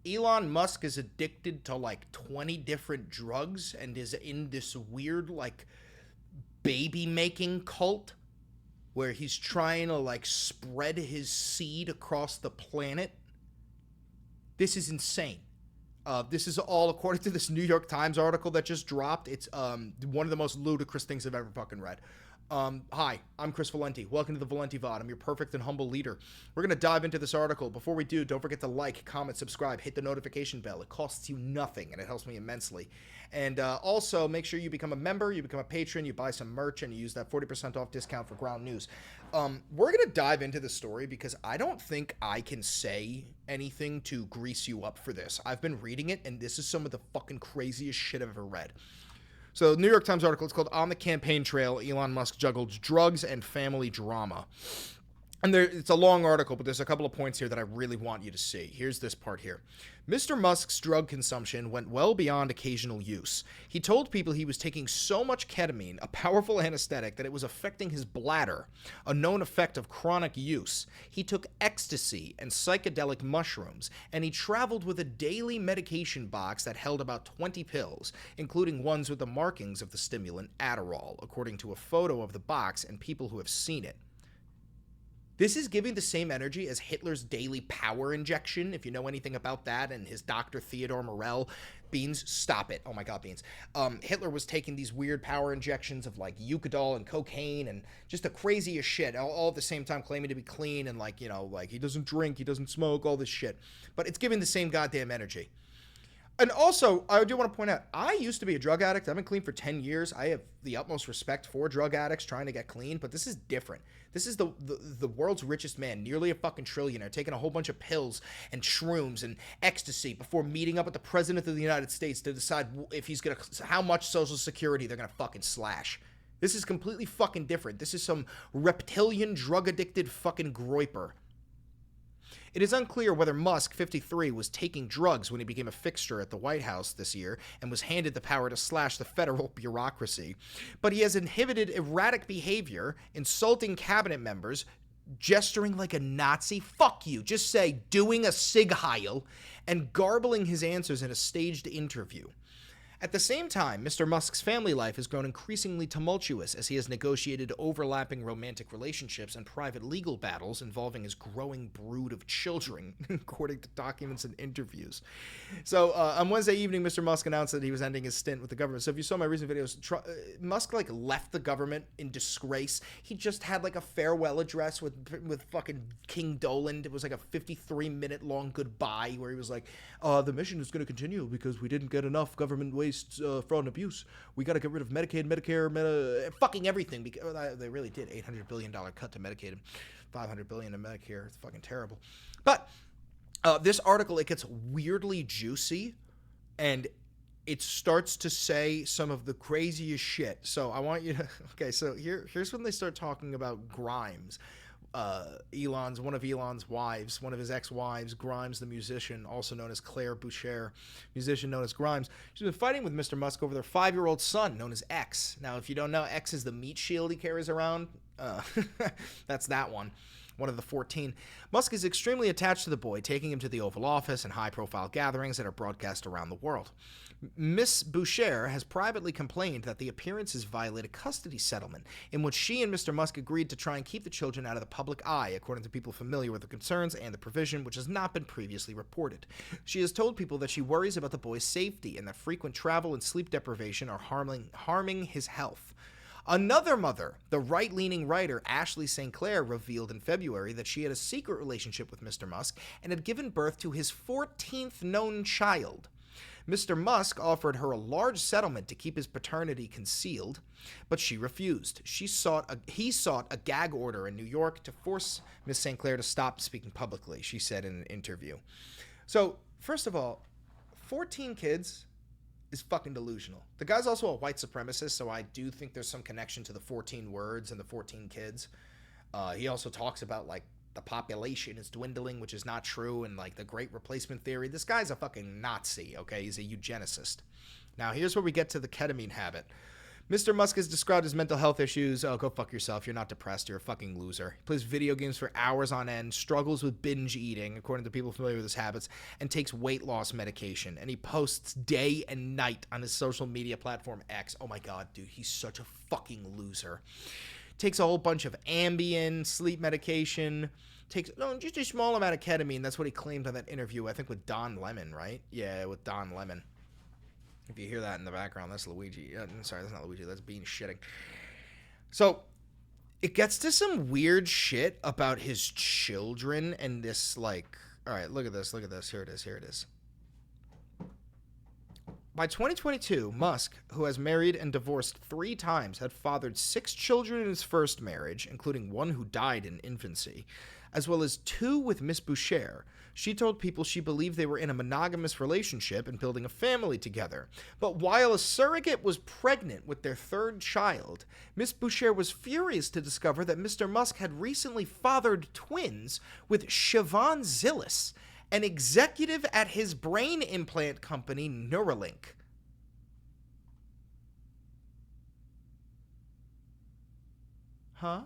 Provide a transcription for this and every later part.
Elon Musk is addicted to like 20 different drugs and is in this weird like baby making cult where he's trying to like spread his seed across the planet. This is insane. This is all according to this New York Times article that just dropped. It's one of the most ludicrous things I've ever fucking read. Hi, I'm Chris Valenti. Welcome to the Valenti VOD. I'm your perfect and humble leader. We're going to dive into this article. Before we do, don't forget to like, comment, subscribe, hit the notification bell. It costs you nothing, and it helps me immensely. And also, make sure you become a member, you become a patron, you buy some merch, and you use that 40% off discount for Ground News. We're going to dive into this story because I don't think I can say anything to grease you up for this. I've been reading it, and this is some of the fucking craziest shit I've ever read. So, New York Times article, it's called On the Campaign Trail, Elon Musk Juggles Drugs and Family Drama. And it's a long article, but there's a couple of points here that I really want you to see. Here's this part here. Mr. Musk's drug consumption went well beyond occasional use. He told people he was taking so much ketamine, a powerful anesthetic, that it was affecting his bladder, a known effect of chronic use. He took ecstasy and psychedelic mushrooms, and he traveled with a daily medication box that held about 20 pills, including ones with the markings of the stimulant Adderall, according to a photo of the box and people who have seen it. This is giving the same energy as Hitler's daily power injection, if you know anything about that, and his Dr. Theodore Morell. Beans, stop it. Oh my God, Beans. Hitler was taking these weird power injections of like Eucadol and cocaine and just the craziest shit, all at the same time claiming to be clean and like, you know, like he doesn't drink, he doesn't smoke, all this shit. But it's giving the same goddamn energy. And also, I do want to point out, I used to be a drug addict. I've been clean for 10 years. I have the utmost respect for drug addicts trying to get clean, but this is different. This is the world's richest man, nearly a fucking trillionaire, taking a whole bunch of pills and shrooms and ecstasy before meeting up with the president of the United States to decide if he's going to, how much Social Security they're going to fucking slash. This is completely fucking different. This is some reptilian, drug-addicted fucking groiper. It is unclear whether Musk, 53, was taking drugs when he became a fixture at the White House this year and was handed the power to slash the federal bureaucracy, but he has inhibited erratic behavior, insulting cabinet members, gesturing like a Nazi, fuck you, just say, doing a sig heil, and garbling his answers in a staged interview. At the same time, Mr. Musk's family life has grown increasingly tumultuous as he has negotiated overlapping romantic relationships and private legal battles involving his growing brood of children, according to documents and interviews. So on Wednesday evening, Mr. Musk announced that he was ending his stint with the government. So if you saw my recent videos, Musk like left the government in disgrace. He just had like a farewell address with fucking King Doland. It was like a 53-minute long goodbye where he was like, the mission is going to continue because we didn't get enough government waste, fraud, and abuse. We got to get rid of Medicaid, Medicare, fucking everything. Because they really did $800 billion cut to Medicaid and $500 billion to Medicare. It's fucking terrible. But this article, it gets weirdly juicy, and it starts to say some of the craziest shit. So I want you to, okay, so here's when they start talking about Grimes. One of Elon's wives, one of his ex-wives, Grimes, the musician, also known as Claire Boucher, musician known as Grimes. She's been fighting with Mr. Musk over their 5-year-old son, known as X. Now, if you don't know, X is the meat shield he carries around. That's that one of the 14. Musk is extremely attached to the boy, taking him to the Oval Office and high-profile gatherings that are broadcast around the world. Miss Boucher has privately complained that the appearances violate a custody settlement in which she and Mr. Musk agreed to try and keep the children out of the public eye, according to people familiar with the concerns and the provision, which has not been previously reported. She has told people that she worries about the boy's safety and that frequent travel and sleep deprivation are harming his health. Another mother, the right-leaning writer Ashley St. Clair, revealed in February that she had a secret relationship with Mr. Musk and had given birth to his 14th known child. Mr. Musk offered her a large settlement to keep his paternity concealed, but she refused. He sought a gag order in New York to force Ms. St. Clair to stop speaking publicly, she said in an interview. So, first of all, 14 kids is fucking delusional. The guy's also a white supremacist, so I do think there's some connection to the 14 words and the 14 kids. He also talks about, like, the population is dwindling, which is not true, and like the great replacement theory. This guy's a fucking Nazi, okay? He's a eugenicist. Now, here's where we get to the ketamine habit. Mr. Musk is described as mental health issues. Oh, go fuck yourself. You're not depressed. You're a fucking loser. He plays video games for hours on end, struggles with binge eating, according to people familiar with his habits, and takes weight loss medication. And he posts day and night on his social media platform X. Oh my god, dude, he's such a fucking loser. Takes a whole bunch of Ambien, sleep medication. Takes just a small amount of ketamine. That's what he claimed on that interview, I think, with Don Lemon, right? Yeah, with Don Lemon. If you hear that in the background, that's Luigi. Sorry, that's not Luigi. That's Bean shitting. So, it gets to some weird shit about his children and this, like... Alright, look at this. Look at this. Here it is. By 2022, Musk, who has married and divorced 3 times, had fathered 6 children in his first marriage, including one who died in infancy, as well as 2 with Miss Boucher. She told people she believed they were in a monogamous relationship and building a family together. But while a surrogate was pregnant with their 3rd child, Miss Boucher was furious to discover that Mr. Musk had recently fathered twins with Siobhan Zillis, an executive at his brain implant company, Neuralink. Huh?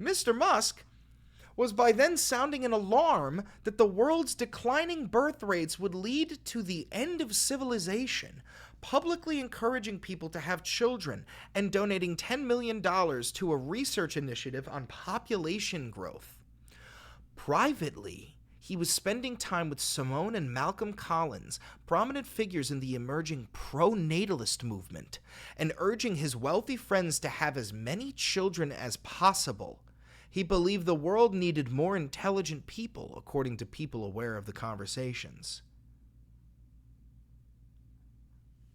Mr. Musk was by then sounding an alarm that the world's declining birth rates would lead to the end of civilization, publicly encouraging people to have children and donating $10 million to a research initiative on population growth. Privately, he was spending time with Simone and Malcolm Collins, prominent figures in the emerging pro-natalist movement, and urging his wealthy friends to have as many children as possible. He believed the world needed more intelligent people, according to people aware of the conversations.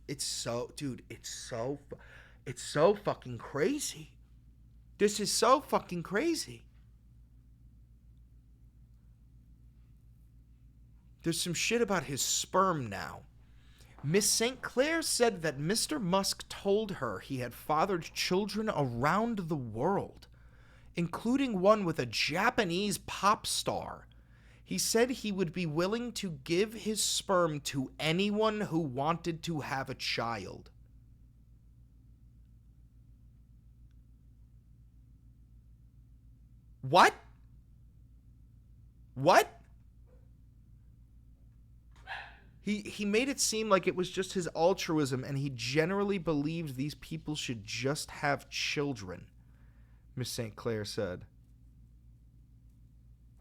It's so fucking crazy. This is so fucking crazy. There's some shit about his sperm now. Miss St. Clair said that Mr. Musk told her he had fathered children around the world, including one with a Japanese pop star. He said he would be willing to give his sperm to anyone who wanted to have a child. What? He made it seem like it was just his altruism and he generally believed these people should just have children, Miss St. Clair said.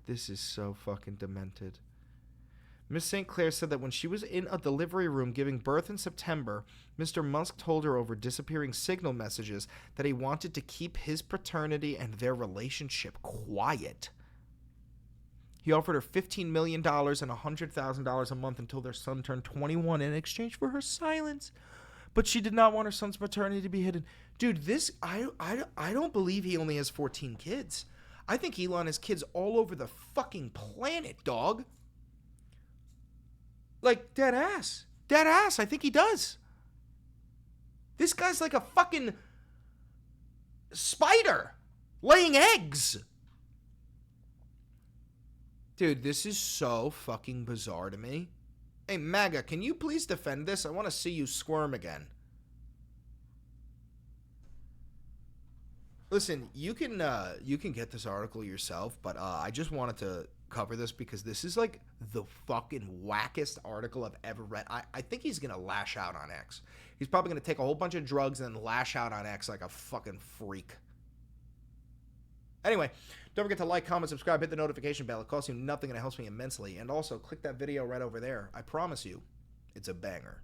This is so fucking demented. Miss St. Clair said that when she was in a delivery room giving birth in September, Mr. Musk told her over disappearing signal messages that he wanted to keep his paternity and their relationship quiet. He offered her $15 million and $100,000 a month until their son turned 21 in exchange for her silence. But she did not want her son's paternity to be hidden. Dude, I don't believe he only has 14 kids. I think Elon has kids all over the fucking planet, dog. Like, dead ass. Dead ass. I think he does. This guy's like a fucking spider laying eggs. Dude, this is so fucking bizarre to me. Hey, MAGA, can you please defend this? I want to see you squirm again. Listen, you can get this article yourself, but I just wanted to cover this because this is like the fucking wackest article I've ever read. I think he's going to lash out on X. He's probably going to take a whole bunch of drugs and then lash out on X like a fucking freak. Anyway, don't forget to like, comment, subscribe, hit the notification bell. It costs you nothing and it helps me immensely. And also, click that video right over there. I promise you, it's a banger.